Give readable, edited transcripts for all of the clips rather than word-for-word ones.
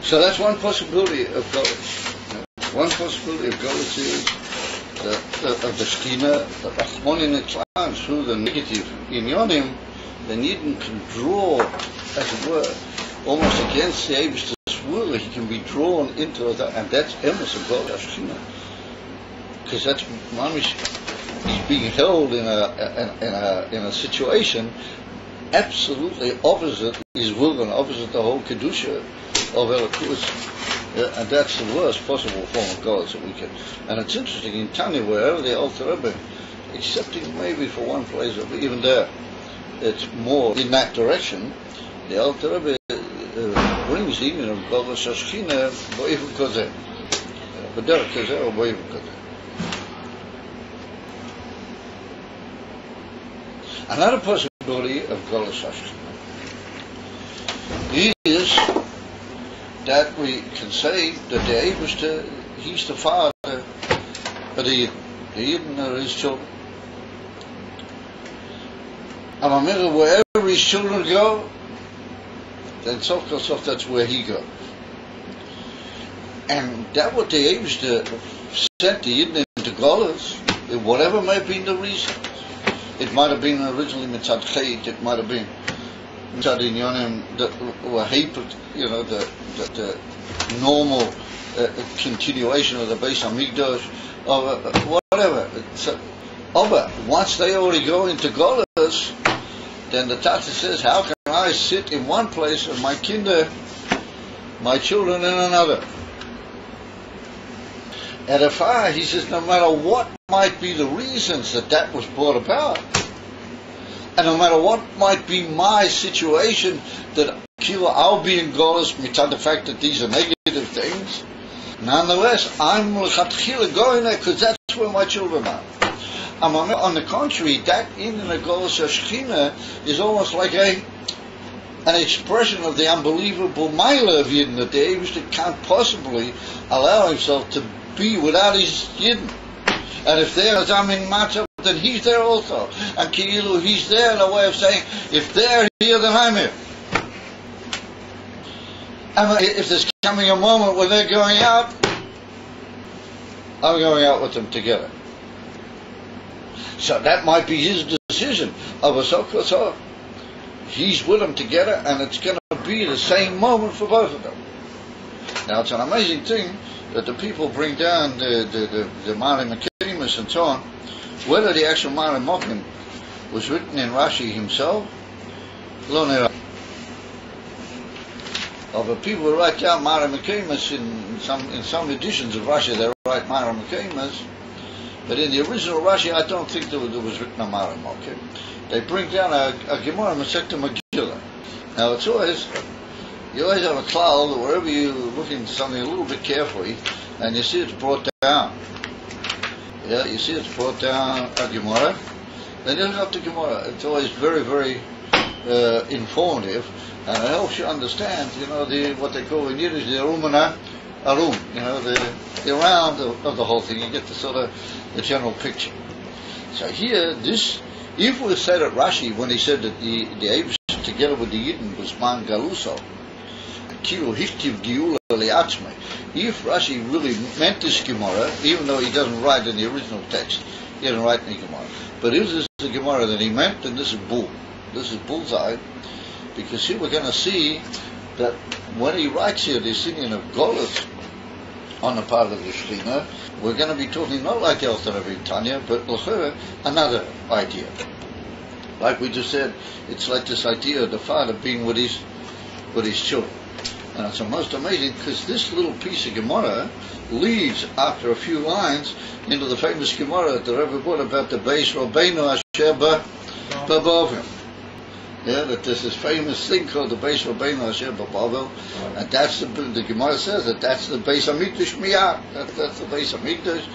So that's one possibility of Golus. One possibility of Golus is of the Shekhinah, the Rachmonin Etzlan, through the negative inyonim, the Yidden can draw, as it were, almost against the Eibishter's will. He can be drawn into that, and that's emes of Golus Shekhinah, because that's mamish. He's being held in a situation absolutely opposite his will and opposite the whole kedusha of Elokus. And that's the worst possible form of Golus that we can. And it's interesting in Tanya, wherever the Alter Rebbe, excepting maybe for one place, or even there, it's more in that direction. The Alter Rebbe brings the union of Golus Shekhinah Bo'ivim Kozeh, B'derech Kozeh or Bo'ivim Kozeh. Another possibility of Golus Shekhinah is that we can say that the Eibishter, he's the father of the Yidden are his children. And wherever his children go, then sof that's where he goes. And that what the Eibishter sent the Yidden into Golus, whatever may have been the reason. It might have been originally mitzad chait, it might have been mitzad inyonim that were hatred, the normal continuation of the Beis Hamikdash, or whatever. But once they already go into Golus, then the Tata says, how can I sit in one place and my children in another? At a fire, he says, no matter what might be the reasons that was brought about, and no matter what might be my situation, that I'll be in Golus, mitzad the fact that these are negative things, nonetheless, I'm going there because that's where my children are. On the contrary, that in the Golus Shekhinah is almost like an expression of the unbelievable Maila of Yidden, that the Eibishter can't possibly allow himself to be without his Yidden. And if there is Amin Matzav, then he's there also. And Ki'ilu, he's there in a way of saying, if they're here, then I'm here. And if there's coming a moment when they're going out, I'm going out with them together. So that might be his decision of a so. He's with them together, and it's going to be the same moment for both of them. Now it's an amazing thing that the people bring down the Marim Akimis and so on. Whether the actual Marim Mokim was written in Rashi himself, lo nera. Of the people who write down Marim Akimis in some editions of Rashi, they write Marim Akimis, but in the original Rashi, I don't think there was written a Marim Mokim. They bring down a Gemara Masechta Megillah. Now it's you always have a cloud that wherever you look into something a little bit carefully, and you see it's brought down. Yeah, you see it's brought down a Gemara. Then you look up the Gemara. It's always very, very informative, and it helps you understand, what they call in Yiddish the Arumana Arum. The round of the whole thing. You get the general picture. So here, if we said at Rashi when he said that the Eibush together with the Yidden was Man Galuso, if Rashi really meant this Gemara, even though he doesn't write in the original text, he didn't write any Gemara. But if this is the Gemara that he meant, then this is bull. This is bullseye, because here we're going to see that when he writes here this union of Golus on the part of the Shekhinah, we're going to be talking not like the Alter Rebbe in Tanya, but another idea. Like we just said, it's like this idea of the father being with his children. And it's most amazing because this little piece of Gemara leads after a few lines into the famous Gemara that the Rebbe brought about the Beis Rabbeinu Asher B'Bavim. Yeah, that there's this famous thing called the Beis Rabbeinu Asher B'Bavim, and that's the Gemara says that's the Beis Hamikdash Miyah. That's the Beis Hamikdash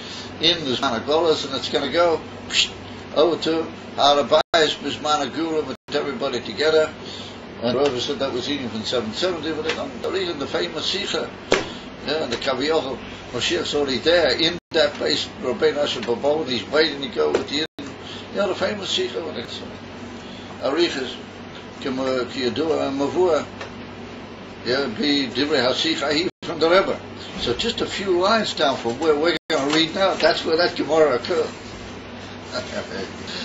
in the Zman HaGolus, and it's going to go over to Har HaBayis B'Zman HaGura with everybody together. And Rava said that was eating from 770, but they're reading the famous Sikha. Yeah, and the Kaviyachal Moshiach's already there in that place, Rabbeinu Asher B'Bavim, he's waiting to go with the the famous Sikha when it's Arichas, Kiyadua and Mavua. be Divrei Hasicha from the Rebbe. So just a few lines down from where we're going to read now, that's where that Gemara occurred.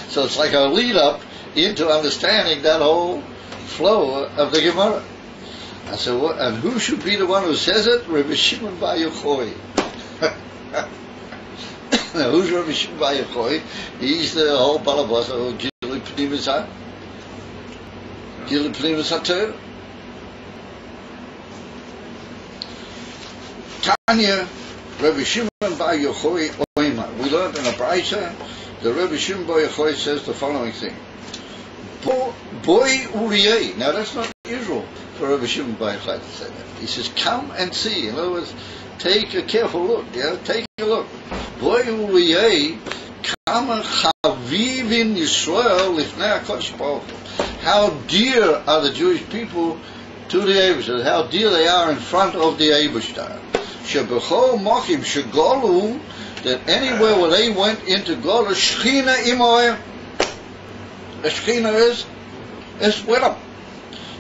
So it's like a lead up into understanding that whole flow of the Gemara. And so, and who should be the one who says it? Rabbi Shimon Bar Yochai. Now, who's Rabbi Shimon Bar Yochai? He's the whole balabas of Gilui Pnimis HaTorah. Tanya, Rabbi Shimon Bar Yochai Oima. We learned in a Braisa that Rabbi Shimon Bar Yochai says the following thing. Boy Uriah. Now that's not usual for Rabbi Shimon Bar Yochai to say that. He says, come and see. In other words, take a careful look. Take a look. Boy Uriah, kama chavivin Yisrael lifnei HaKadosh Baruch Hu. How dear are the Jewish people to the Eibishter? How dear they are in front of the Eibishter. Shebechol mochim shegolu, that anywhere where they went into Gola, Shechina imoy. The Shechina is with them.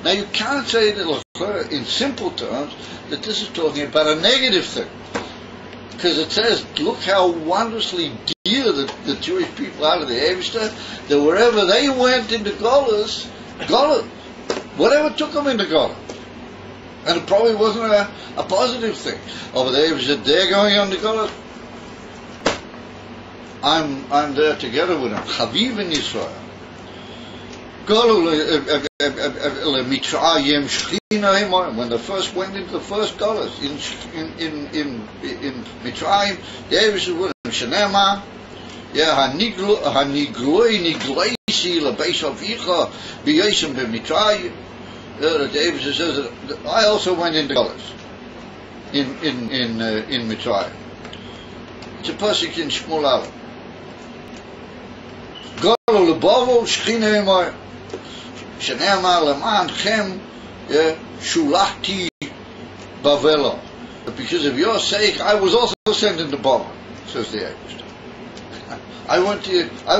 Now you can't say that in simple terms that this is talking about a negative thing, because it says, look how wondrously dear the Jewish people are to the Eibishter, that wherever they went into Gola, whatever took them into Gola. And it probably wasn't a positive thing. Over there, Eibishter, they're going on to Gola. I'm there together with them. Chaviv in Yisrael. When they first went into the first dollars in Mitzrayim, the Eibishter with him. Shenema, hanigloi nigleisi lebeis avicha b'yesem b'Mitzrayim. The Eibishter says that I also went into dollars in Mitzrayim. It's a pasuk in Shmuel Aleph. Golu lebovo shchina imay. Shenema leman chem shulachti bavelo. Because of your sake, I was also sent into Babel, says the Eibishter. I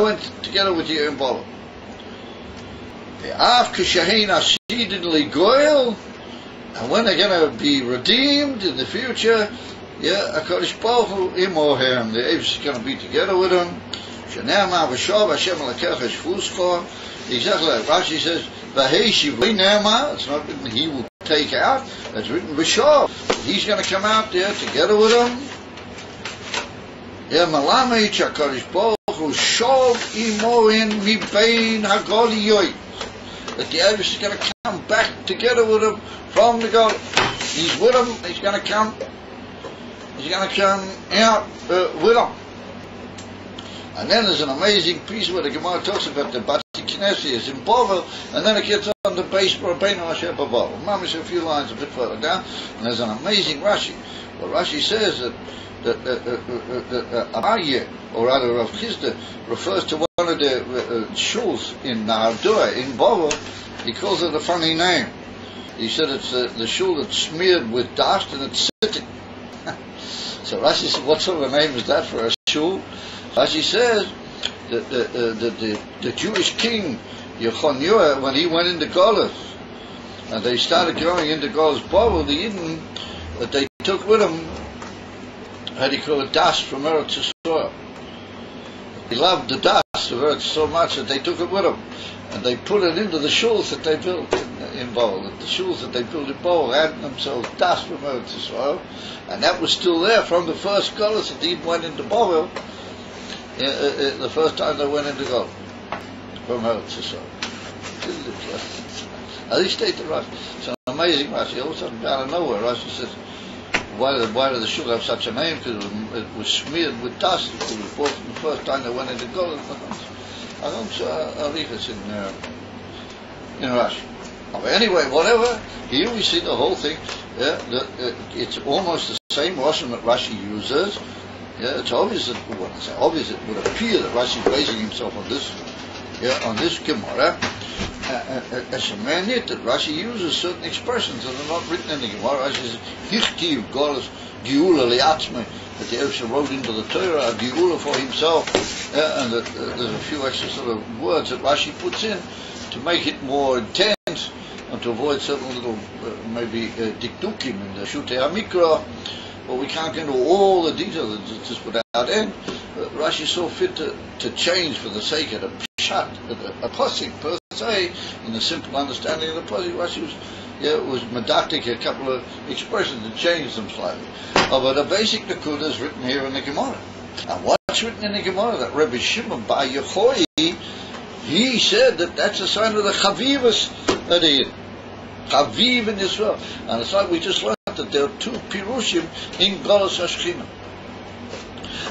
went together with you in Babel. Af kishahin asidin ligoyel, and when they're going to be redeemed in the future, HaKadosh Baruch Hu imohem, the Eibishter is going to be together with them. Shenema v'shov Hashem lekecha shvuscha. Exactly like Rashi says, v'heishiv v'nema. It's not written he will take out. It's written v'shov. He's going to come out there together with them. Malamei HaKadosh Baruch Hu shov imoin mibein hagoliyot. That the Eibishter is going to come back together with him from the God. He's with him. He's going to come. He's going to come out with him. And then there's an amazing piece where the Gemara talks about the Bati Knesset in Bavel, and then it gets on the base for Rabbeinu Asher Bavel. Mamish a few lines a bit further down, and there's an amazing Rashi. Well, Rashi says that Abaye, or rather Rav Chisda, refers to one of the shuls in Nahardua, in Bavel. He calls it a funny name. He said it's the shul that's smeared with dust and it's sitting. So Rashi said, what sort of a name is that for a shul? Rashi says that the Jewish king Yechoniah, when he went into Golas, and they started going into Golas Bavel, the Yidden that they took with them, how do you call it, dust from Eretz Yisrael. They loved the dust of Eretz so much that they took it with them, and they put it into the shuls that they built in Bavel. The shuls that they built in Bavel had themselves dust from Eretz Yisrael, and that was still there from the first Golas that he went into Bavel. The first time they went into Gold from Eretz Yisrael. At least state the Rashi. It's an amazing Rashi. All of a sudden, out of nowhere, Rashi says, why did the shul have such a name? Because it was smeared with dust. It was bought from the first time they went into Gold. I don't believe it's in Rashi. But anyway, whatever, here we see the whole thing. It's almost the same Russian that Rashi uses. It's obvious that, when I say obvious, it would appear that Rashi is basing himself on this Gemara. As a man yet, that Rashi uses certain expressions that are not written in the Gemara. Rashi says, Hichtiv Golas Geula Liatzme, that the Eibishter wrote into the Torah, a Geula for himself, and that there's a few extra sort of words that Rashi puts in to make it more intense, and to avoid certain little maybe dikdukim in the Shutei HaMikra. But we can't get into all the details, it's just without end. Rashi saw fit to change for the sake of the pshat, a pasuk per se, in the simple understanding of the pasuk. Rashi was medactic a couple of expressions and changed them slightly. But the basic nakuda is written here in the Gemara. And what's written in the Gemara? That Rabbi Shimon Bar Yochai, he said that that's a sign of the chavivus of the Yid. Chaviv in Yisrael. And it's like we just learned that there are two pirushim in Golos HaShechina.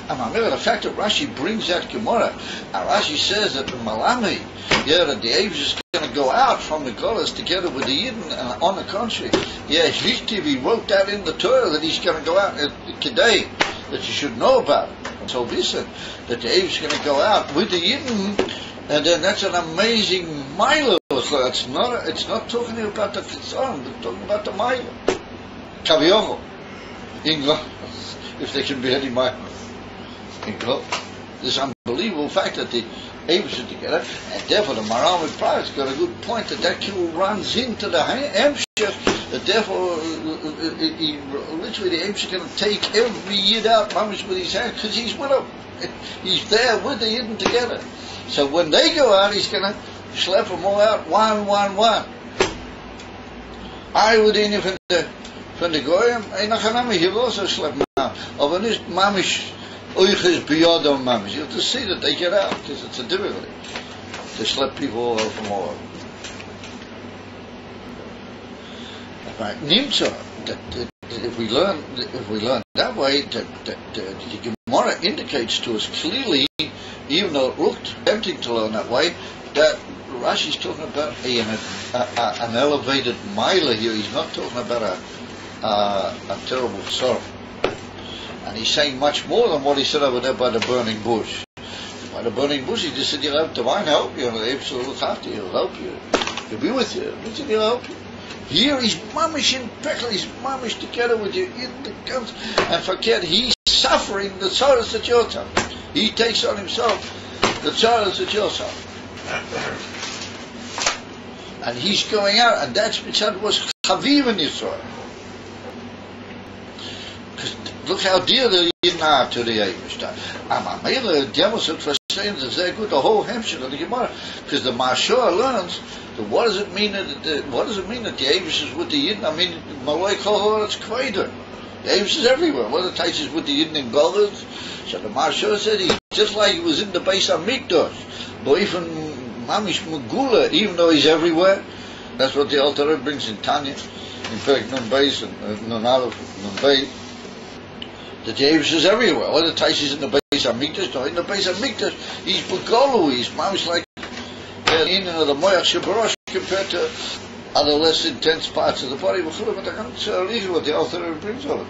And remember the fact that Rashi brings that Gemara, and Rashi says that the Malami, that the Avish is going to go out from the Golos together with the Yidden, and on the contrary, Shlichtiv, he wrote that in the Torah that he's going to go out today, that you should know about it. And so we said that the Avish is going to go out with the Yidden, and then that's an amazing Milo. So it's not talking about the Kitzon, but talking about the Milo. Kaviocho. If there can be any Milo. This unbelievable fact that the Avish are together, and therefore the Maram replies got a good point that Kibul runs into the Hemshech, that therefore literally the Avish is going to take every Yid out mamish with his hand because he's with them. He's there with the Yidden together. So when they go out, he's going to schlep them all out one. I would in from the Goyim, he will also schlep them out. But this mamish Oiches biyadam mamish. You have to see that they get out because it's a difficulty to schlep people all over from all over. Right, Nimtza. That if we learn that way, that the Gemara indicates to us clearly, even though it looked tempting to learn that way, that Rashi's talking about an elevated mila here. He's not talking about a terrible sorrow. And he's saying much more than what he said over there by the burning bush. By the burning bush, he just said, "You'll have divine help you, and the apes will look after you, he'll help you, he'll be with you, he'll help you." Here he's mamish in pekel, he's mamish together with you in the guns, and forget he's suffering the sorrows that you're suffering. He takes on himself the sorrows that you're suffering. And he's going out, and that's because was chaviv in Yisrael. Because look how dear the Yidden are to the Avish. The demonstrate for saying that they're good, the whole Hemshech of the Gemara. Because the Mashor learns that what does it mean that the Avish is with the Yidden? I mean, Malay Kohor, it's Kveder. The Avish is everywhere. What the Tais is with the Yidden in Golas? So the Mashor said he just like he was in the Beis HaMikdash, but even Mamish Megula, even though he's everywhere. That's what the Alter Rebbe brings in Tanya, in fact, Nun Beis and Nun Aleph, Nun Beis. The Avish is everywhere. What the Tais is in the Beis HaMikdash? No, in the Beis HaMikdash, he's Megolu, he's Mamish like in the Moyach Shebarosh compared to other less intense parts of the body. But I can't say what the Alter Rebbe brings over.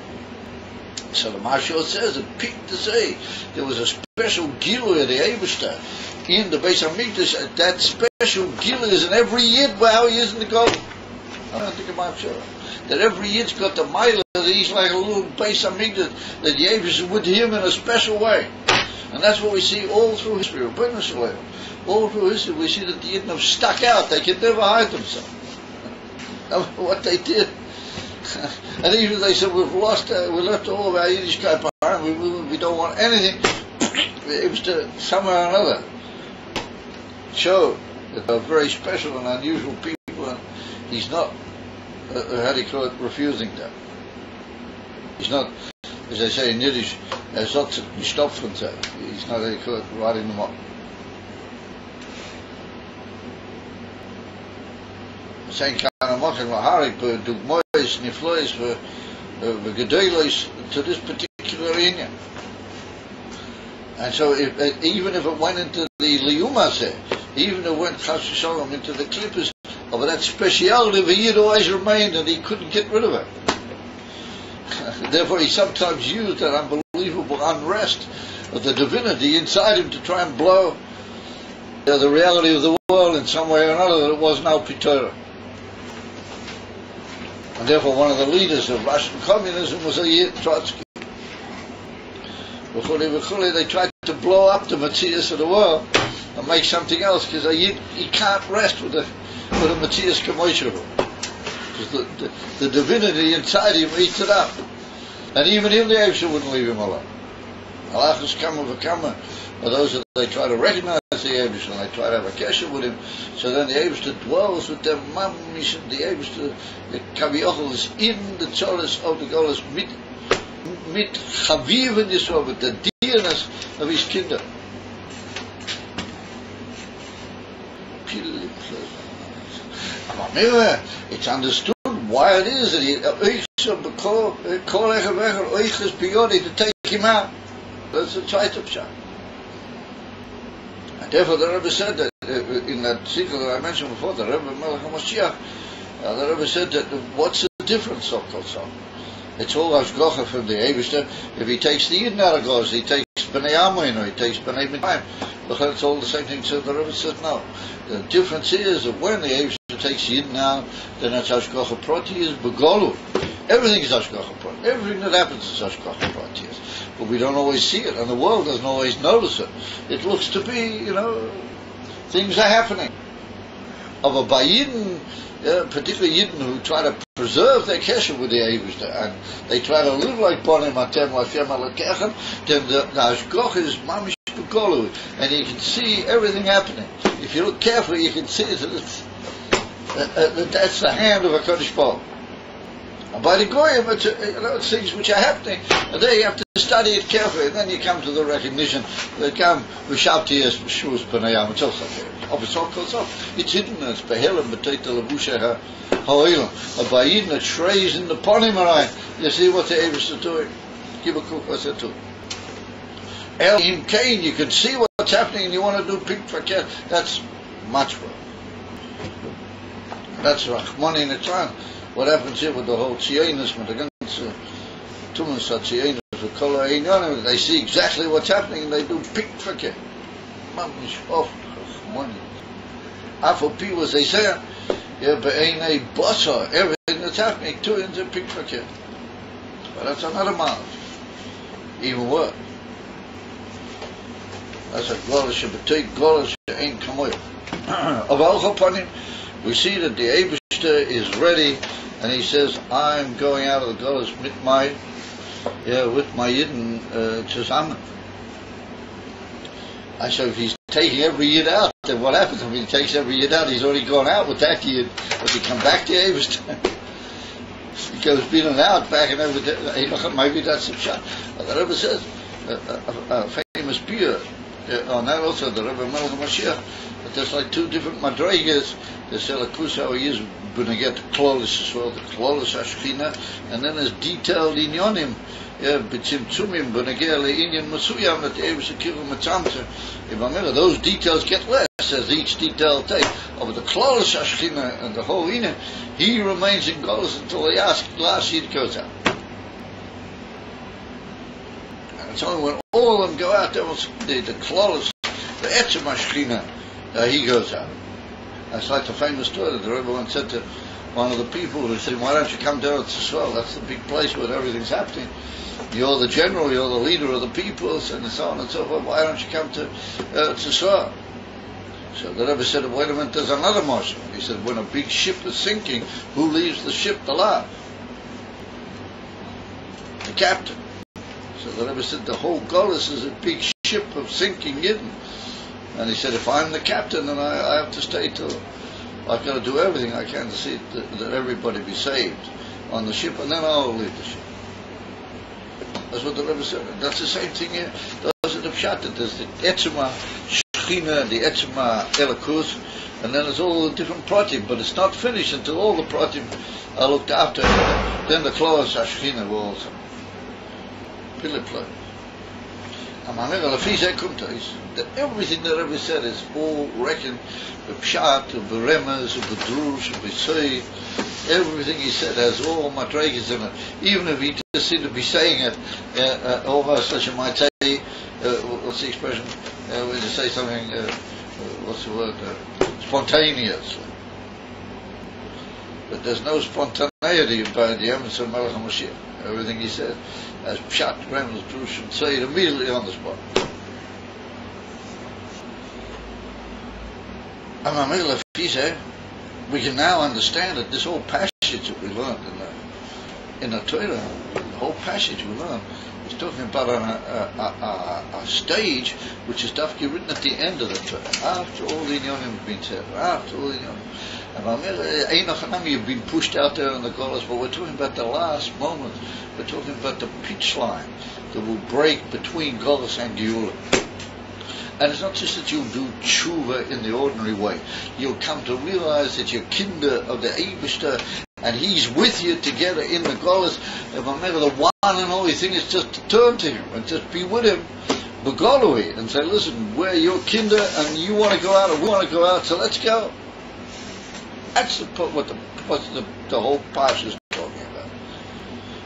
So the Mashal says, it peaked to say, there was a special Gilu of the Eibishter in the Beis HaMikdash. That special Gilu is in every Yid, how he is in the Golden. I don't think about sure. That every Yid's got the Mila, that he's like a little Beis HaMikdash, that the Eibush is with him in a special way. And that's what we see all through history. All through history, we see that the Yidden have stuck out. They could never hide themselves. What they did. And even they said, we left all of our Yiddish behind, we don't want anything. It was to somewhere or another show that they're very special and unusual people, and he's not, how do you call it, refusing them. He's not, as they say in Yiddish, he's not he's not, how do you call it, writing them up. Saying kind of mocking Laharik, but Dugmois, Niflois, Gedolos to this particular Inyan. And so, even if it went into the Liyumase, even if it went Chas Shalom into the Klippus, of that speciality, the Yid always remained, and he couldn't get rid of it. Therefore, he sometimes used that unbelievable unrest of the divinity inside him to try and blow the reality of the world in some way or another that it wasn't Al Pitorah. And therefore, one of the leaders of Russian communism was a Yid, Trotsky. They tried to blow up the Matthias of the world and make something else, because he can't rest with a Matthias Kamoishahu. Because the divinity inside him eats it up. And even if the Eibster wouldn't leave him alone. Halachas kama v'kama are those that they try to recognize the Eibster and they try to have a kesher with him. So then the Eibster dwells with them mamish, and the Eibster, the Kaviochel, is in the Tzoros of the Golas mit Chaviv in Yisrael, with the dearness of his kingdom. It's understood why it is that he to take him out. That's the Tzaita Pshat. And therefore the Rebbe said that in that sequel that I mentioned before, the Rebbe Melech HaMashiach, the Rebbe said that what's the difference of Kol? It's all Hashgacha from the Eibster. If he takes the Yidden out of Goz, he takes B'nai Amoin, or he takes B'nai Mitzrayim. It's all the same thing. So the Rebbe said no. The difference is that when the Eibster takes Yidden out, then it's Hashgacha Proti is Begolu. Everything is Hashgacha Proti. Everything that happens is Hashgacha Proti. But we don't always see it, and the world doesn't always notice it. It looks to be, things are happening. Of a Bayidin, particularly Yidden who try to preserve their kesher with the Eibster, and they try to live like Bonim Atem Lashem Alakechem, then the Hashgacha is Mamish Begolu, and you can see everything happening. If you look carefully, you can see that that's the hand of a Kodesh Baruch. And by the Goyim, it's things which are happening, and there you have to study it carefully, and then you come to the recognition that come Vishavtiyas Shus Panayam. It's also it's hidden, it's Behelim Beteta Labusha Ha'olam. A Bayidin that strays in the Ponimarai. You see what the Avis are doing. Give a cook, what's that too? Elohim Cain, you can see what's happening, and you want to do Pink Faket. That's much more. That's Rahman in the time. What happens here with the whole Tzionism against Tumas Tzionism, the Kol Ha'inyanim, they see exactly what's happening and they do Pink Faket. Mamish off money. Afopi was they say, Be'enei Basa, everything that's happening to into Pink Faket. But that's another mouth. Even worse. That's a Golish B'tei Golish ain't Kamoy. Of all upon him, we see that the Eibster is ready, and he says, I'm going out of the Golas with my Yidden zusammen. And so if he's taking every Yid out, then what happens if he takes every Yid out? He's already gone out with that Yid. Does he come back to Eibster? He goes in and out, back and everything. Maybe that's the shot. The Rebbe says, a famous beer, on that also, the Rebbe Melech HaMashiach, but there's like two different madrigas. There's Elakus, how he is going to get the Klolis as well, the Klolis Ashkina, and then there's detailed Inyonim, B'tzimtzumim, B'negeh le'inyan Masuyam, that the Eibster Kivu Matzamter. Those details get less as each detail takes. But the Klolis Ashkina and the whole Inyan, he remains in Golos until the last Yid goes out. And it's only when all of them go out, there was the Klolis, the Etzem Ashkina, he goes out. That's like the famous story that the Rebbe once said to one of the people who said, why don't you come to Eretz Yisrael? That's the big place where everything's happening. You're the general, you're the leader of the peoples, and so on and so forth. Why don't you come to Eretz Yisrael? So the Rebbe said, wait a minute, there's another marshal. He said, when a big ship is sinking, who leaves the ship alive? The captain. So the Rebbe said, the whole Golos is a big ship of sinking Yidden. And he said, if I'm the captain, then I have to stay till I've got to do everything I can to see that everybody be saved on the ship, and then I'll leave the ship. That's what the Rebbe said. And that's the same thing here. Those are the pshat. There's the Etzema Shechina, the Etzema Elakus, and then there's all the different pratim, but it's not finished until all the pratim are looked after. Then the Kloas Shechina will also. Piliploy. That everything that Rebbe said is all reckoned with pshat, with beremes, with bedrush, with besay. Everything he said has all madrigas in it. Even if he just seemed to be saying it almost, as you might say, what's the expression? When you say something, what's the word? Spontaneous. But there's no spontaneity by the Emes of Melech HaMashiach. Everything he said as pshat, remez, drush, and say it immediately on the spot. we can now understand that this whole passage that we learned in the Torah, the whole passage we learned, is talking about a stage which is dafki written at the end of the Torah, after all the inyanim have been said, after all the inyanim. And you've been pushed out there in the Golas, but we're talking about the last moment. We're talking about the pitch line that will break between Golas and Geula. And it's not just that you'll do tshuva in the ordinary way. You'll come to realize that you're kinder of the Eibishter, and He's with you together in the Golas. And remember, the one and only thing is just to turn to Him and just be with Him, begolui, and say, listen, we're your kinder, and you want to go out, and we want to go out, so let's go. That's what the whole parsha is talking about.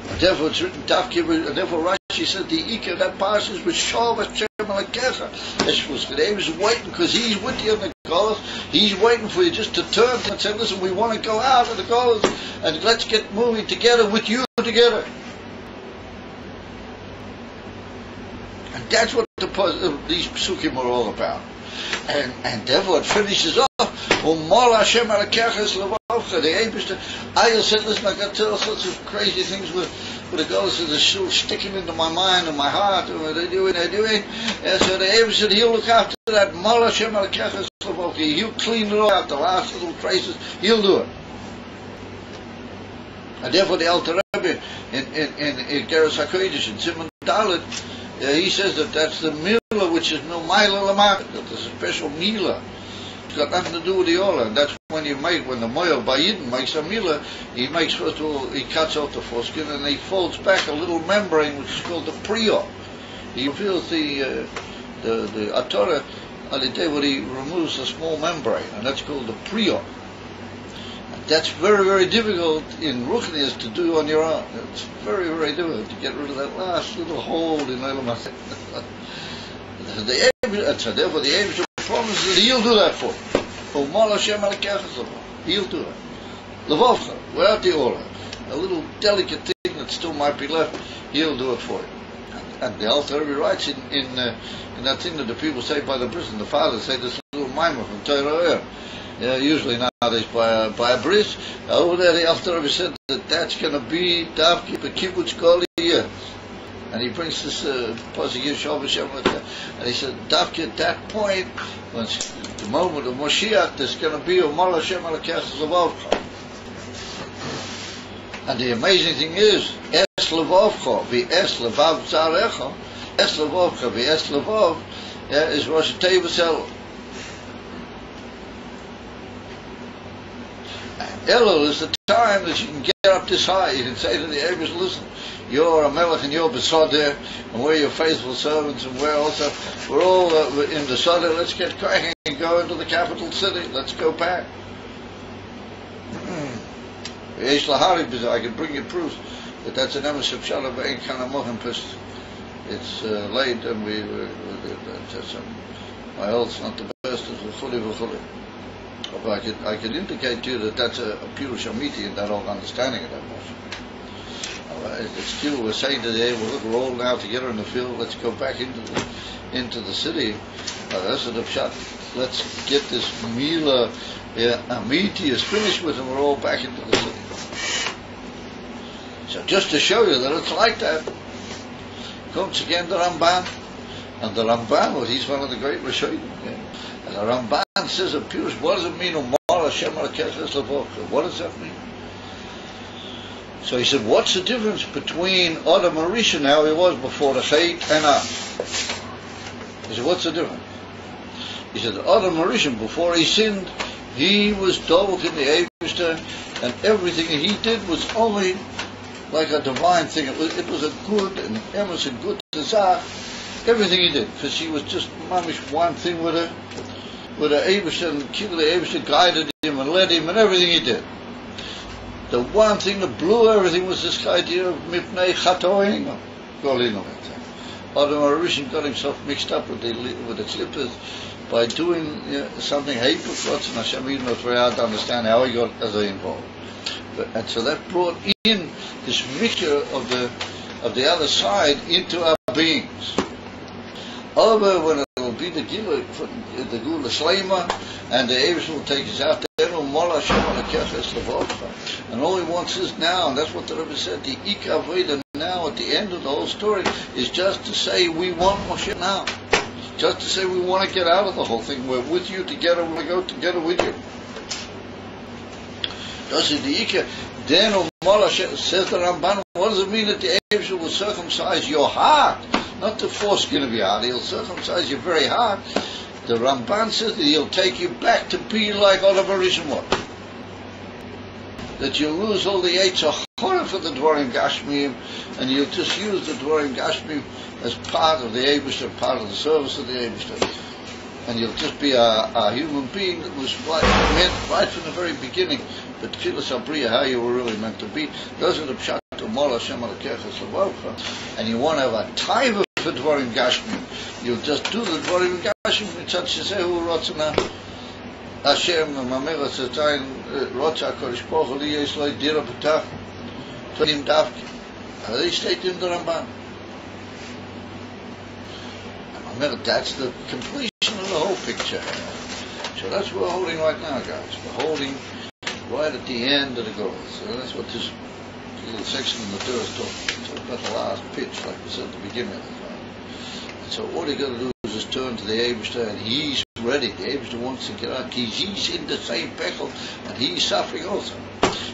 And therefore it's written, and therefore Rashi said, the Ikar, that parsha is with Shal V'Shem Alakecha. This was the David is waiting, because He's with you in the Golas. He's waiting for you just to turn and say, listen, we want to go out of the Golas, and let's get moving together with you together. And that's what these psukim are all about. And therefore it finishes off. Umol Hashem Alakeches Levavcha. The Eibishter, Ayah said, listen, I got to tell all sorts of crazy things with the Golas that are still sticking into my mind and my heart, and what they're doing. And so the Eibishter said, He'll look after that. Umol Hashem Alakeches Levavcha. He'll clean it all out, the last little traces. He'll do it. And therefore the Alter Rebbe in Geras HaKodesh, in Simon Dalet, he says that that's the milah which is no milah lamata, that there's a special milah. It's got nothing to do with the olah, and that's when the moyer Bayidin makes a milah, he makes, first of all, he cuts out the foreskin and he folds back a little membrane which is called the prior. He reveals the Atorah on the day where he removes a small membrane, and that's called the prior. That's very, very difficult in Ruchnias to do on your own. It's very, very difficult to get rid of that last little hole in Elam HaShem. So therefore the Eibishter promises that He'll do that for you. Umol Hashem Alakeches. He'll do it. Levavcha, without the olah. A little delicate thing that still might be left, He'll do it for you. And the Alter Rebbe writes in that thing that the people say by the prison, the fathers say this little mimer from Torah. Usually nowadays by a bris. Over there the Alter Rebbe said that that's going to be Davki B'Kibbutz Kol Yeh. And he brings this pasuk Yishol B'Shem, and he said Davki at that point, when the moment of Moshiach, there's going to be Umol Hashem Alakeches Levavcha. And the amazing thing is, Es Levavcha V'Es Levav Zarecha, Es Levavcha V'Es Levav is Rosh Hashanah. Elul is the time that you can get up this high. You can say to the Eibishter, listen, you're a melech and you're besoder, and we're your faithful servants, and we're all in the soder. Let's get cracking and go into the capital city. Let's go back. I can bring you proof that that's an emes of shalom ve'en kana mochen pist. It's late, and my health's not the best. It's v'chuli. But I could indicate to you that that's a pure Shamiti in that whole understanding of that motion. It's still, we're saying today, we're all now together in the field, let's go back into the city. That's the pshat. Let's get this Mila Amiti is finished with, and we're all back into the city. So just to show you that it's like that, comes again the Ramban. And the Ramban, well, he's one of the great Rishonim. And the Ramban says of Pirush, what does it mean? Umol Hashem Alakeches Levavcha. What does that mean? So he said, what's the difference between Adam and Rishon, how he was before the Chait, and us? He said, what's the difference? He said, Adam and Rishon, before he sinned, he was dovuk in the Eibishter, and everything he did was only like a divine thing. It was a good and emes and good tzach. Everything he did, because he was just mamish one thing with the Eibishter, and the Eibishter guided him and led him, and everything he did. The one thing that blew everything was this idea of mipnei chatoin. Adam HaRishon got himself mixed up with the clippers by doing something hateful, and Hashem even was very hard to understand how he got as involved. And so that brought in this mixture of the other side into our beings. However, when there'll be the Gula Shlema, and the Abish will take us out there, and all he wants is now, and that's what the Rebbe said, the Ika Veda now at the end of the whole story is just to say we want Moshe now. Just to say we want to get out of the whole thing. We're with you together, we'll go together with you. Das ist die Ika. Then says the Ramban, what does it mean that the Abish will circumcise your heart? Not the foreskin of your heart, he'll circumcise your very heart. The Ramban says that he'll take you back to be like Oliver Rishon. That you'll lose all the Eitzah for the Dvarim Gashmiyim, and you'll just use the Dvarim Gashmiyim as part of the Eibishter, part of the service of the Eibishter. And you'll just be a human being that was meant right from the very beginning. But Tchilas Abriya, how you were really meant to be. Those are the Pshat of Mol Hashem Alakechas Levavcha. And you want to have a time for Dvarim Gashmiyim. You'll just do the Dvarim Gashmiyim Mitzad Shesehu Rotzana Hashem Mamera Zetzayin Rotza HaKadosh Baruch Hu Li Yesh Lo Dira B'Tach Tvarim Davki. They state in the Ramban. That's the completion of the whole picture. So that's what we're holding right now, guys. We're holding right at the end of the goal. So that's what this little section in the Torah is talking about, the last pitch, like we said at the beginning of the time. And so all you got to do is just turn to the Eibishter, and he's ready. The Eibishter wants to get out. He's in the same pekel, and he's suffering also.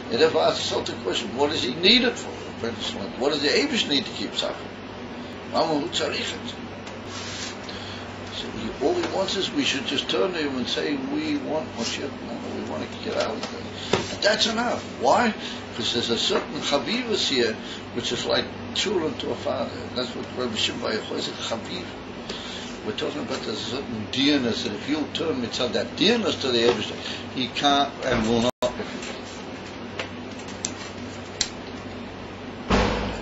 You never ask yourself the question, what is he needed for? What does the Eibishter need to keep suffering? All he wants is we should just turn to him and say, we want Moshiach now, we want to get out of it. And that's enough. Why? Because there's a certain chavivus here, which is like children to a father. That's what Rabbi Shimon Yochai said, chaviv. We're talking about there's a certain dearness, that if you'll turn mitzvah that dearness to the Eibishter, he can't and will not refuse.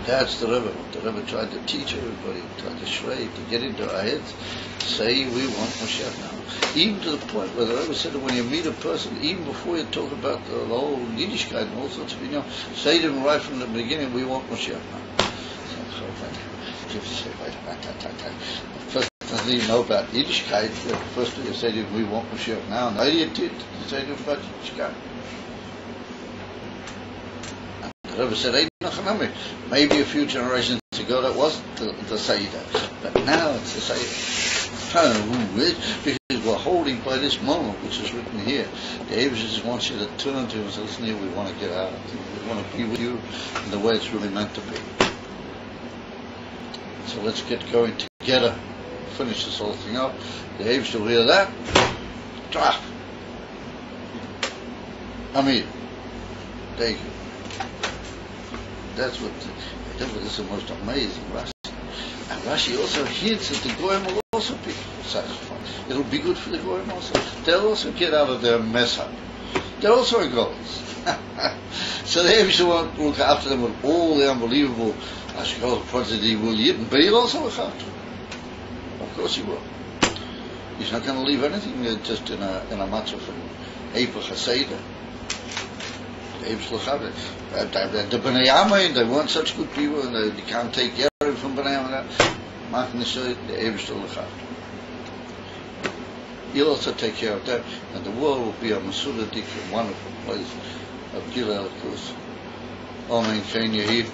That's the Rebbe. What the Rebbe tried to teach everybody, tried to shrei, to get into our heads, say we want Moshiach now. Even to the point where the Rebbe said that when you meet a person, even before you talk about the whole Yiddishkeit and all sorts of things, say to them right from the beginning, we want Moshiach now. First, doesn't even know about Yiddishkeit. First thing you say to him, we want Moshiach now. No, you did. You say to him about Yiddishkeit. The Rebbe said, maybe a few generations ago that wasn't the Seder, but now it's the Seder. Because we're holding by this moment, which is written here. The Abish just wants you to turn to him and say, listen here, we want to get out of it. We want to be with you in the way it's really meant to be. So let's get going together, finish this whole thing up. The Abish will hear that. Drop. Amir. Thank you. That's what this is the most amazing Rashi. And Rashi also hints that the Goyim will also be satisfied. It'll be good for the Goyim also. They'll also get out of their mess up. They're also goals. So the Abish won't look after them with all the unbelievable Ashkal projects he will yet, but he'll also look after them. Of course he will. He's not going to leave anything just in a matzah of Eipah Haseda. The Bnei Yamin, they weren't such good people, and they can't take care of it from Bnei Yamin. The Eibush will look after. He'll also take care of that, and the world will be a Masudadik, a wonderful place of Gilal Kus. Amen Kain Yehi.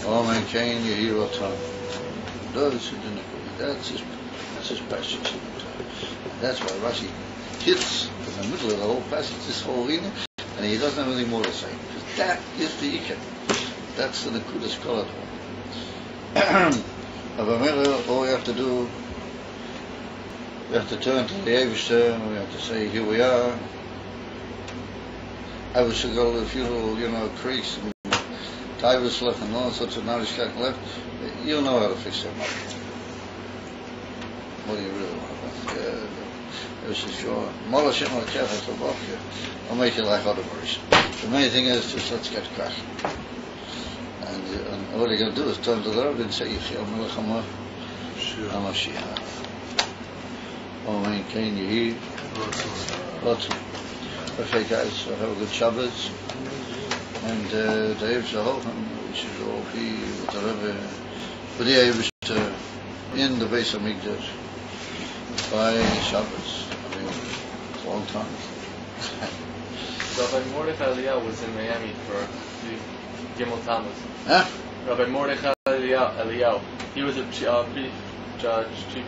Amen Kain Yehi Rotan. That's his passage. And that's why Rashi hits in the middle of the whole passage, this whole thing. And he doesn't have anything more to say, because that is the Iker. That's the Nekudas Kolat. All we have to do, we have to turn to the Eibishter, and we have to say, here we are. I wish to go to a few little, creeks and Tivus left and all sorts of Narishkat left. You'll know how to fix them up. What do you really want about? This is sure. I'll make it like other words. The main thing is just let's get cracking. And all you're going to do is turn to the Rebbe and say, Yechiel Melech HaMashiach. Amen. Kain Yehi. Okay, guys, so have a good Shabbos. And the Eibush Hochen, we should all be with the Rebbe, with the Eibush in the Beis HaMikdash. by Shabbos. I mean, it's a long time. Rabbi Mordechai Eliyahu was in Miami for the Gimel Tammuz. Huh? Rabbi Mordechai Eliyahu. He was a chief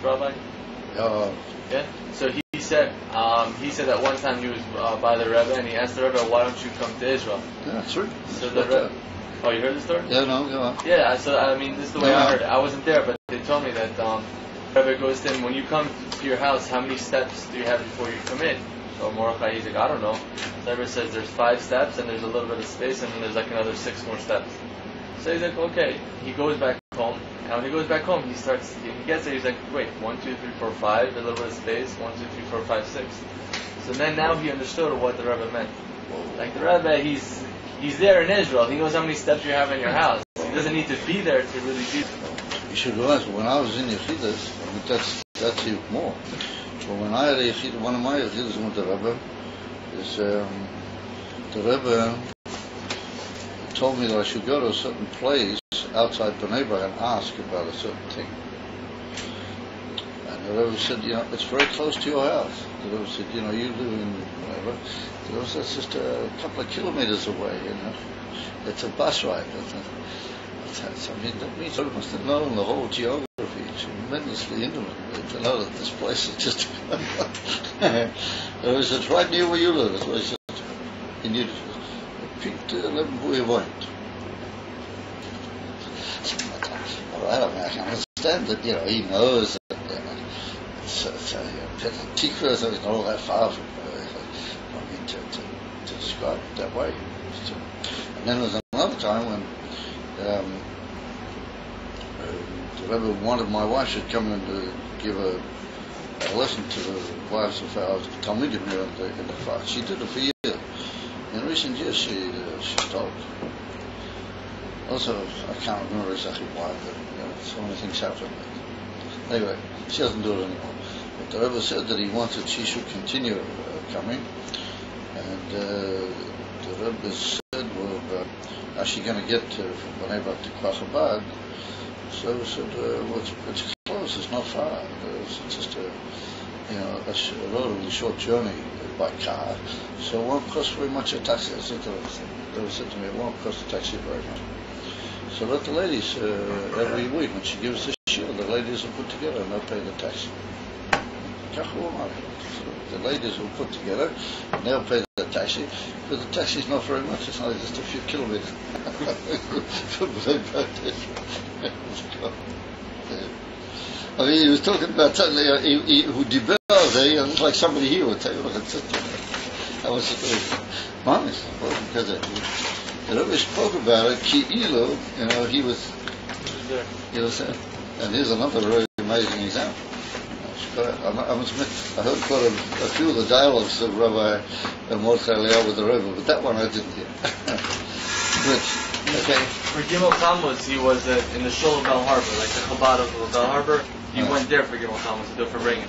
rabbi. Yeah. So he said that one time he was by the Rebbe and he asked the Rebbe, "Why don't you come to Israel?" Yeah, that's true. So the Rebbe. Oh, you heard the story? Yeah, no, go on. Yeah. So I mean, this is the way I heard it. I wasn't there, but they told me that Rebbe goes to him, when you come to your house, how many steps do you have before you come in? So Mordechai, he's like, I don't know. The Rebbe says there's 5 steps and there's a little bit of space and then there's like another 6 more steps. So he's like, okay. He goes back home, and when he goes back home, he gets there, he's like, wait, 1, 2, 3, 4, 5, a little bit of space, 1, 2, 3, 4, 5, 6. So then now he understood what the Rebbe meant. Like the Rebbe, he's there in Israel. He knows how many steps you have in your house. He doesn't need to be there to really do. You should realize, when I was in Yechidus, I mean, that's even more. But when I had a Yechidus, one of my Yechidus with the Rebbe, the Rebbe told me that I should go to a certain place outside Bnei Brak and ask about a certain thing. And the Rebbe said, it's very close to your house. The Rebbe said, you live in Bnei Brak. The Rebbe said, it's just a couple of kilometers away, It's a bus ride. I mean, that means I must have known the whole geography tremendously intimately to know that this place is just. It was right near where you live. That's what I said. In Yiddish, picked 11 wo ihr wohnt. All right, I mean, I can understand that. He knows that. Tikva, so it's not all that far from. To describe it that way. And then there was another time when. The Rebbe wanted my wife should come in to give a lesson to the wives of our Talmidim here in the class. She did it for years. In recent years, she stopped. Also, I can't remember exactly why, but so many things happened. Anyway, she doesn't do it anymore. But the Rebbe said that he wanted she should continue coming, and the Rebbe said, well, how's she going to get from Bnei Brak to Kwachabad? So we said, it's close, it's not far. It's just a relatively short journey by car. So it won't cost very much a taxi. They said to me, it won't cost a taxi very much. So let the ladies, every week when she gives the shiur, the ladies will put together and they'll pay the taxi. So the ladies will put together and they'll pay the taxi, because the taxi's not very much, it's only just a few kilometers. I mean, he was talking about something who developed it, and it's like somebody here would tell you, look, it's I was honest, because the Rebbe spoke about it, he was there. And here's another very amazing example. I must admit, I heard quite a few of the dialogues of Rabbi Mordechai Eliyahu with the Rebbe, but that one I didn't hear. Okay. For Gimel Tammuz, he was in the Shul of Bell Harbor, like the Chabad of Bell Harbor. He went there for Gimel Tammuz to do it for bringing.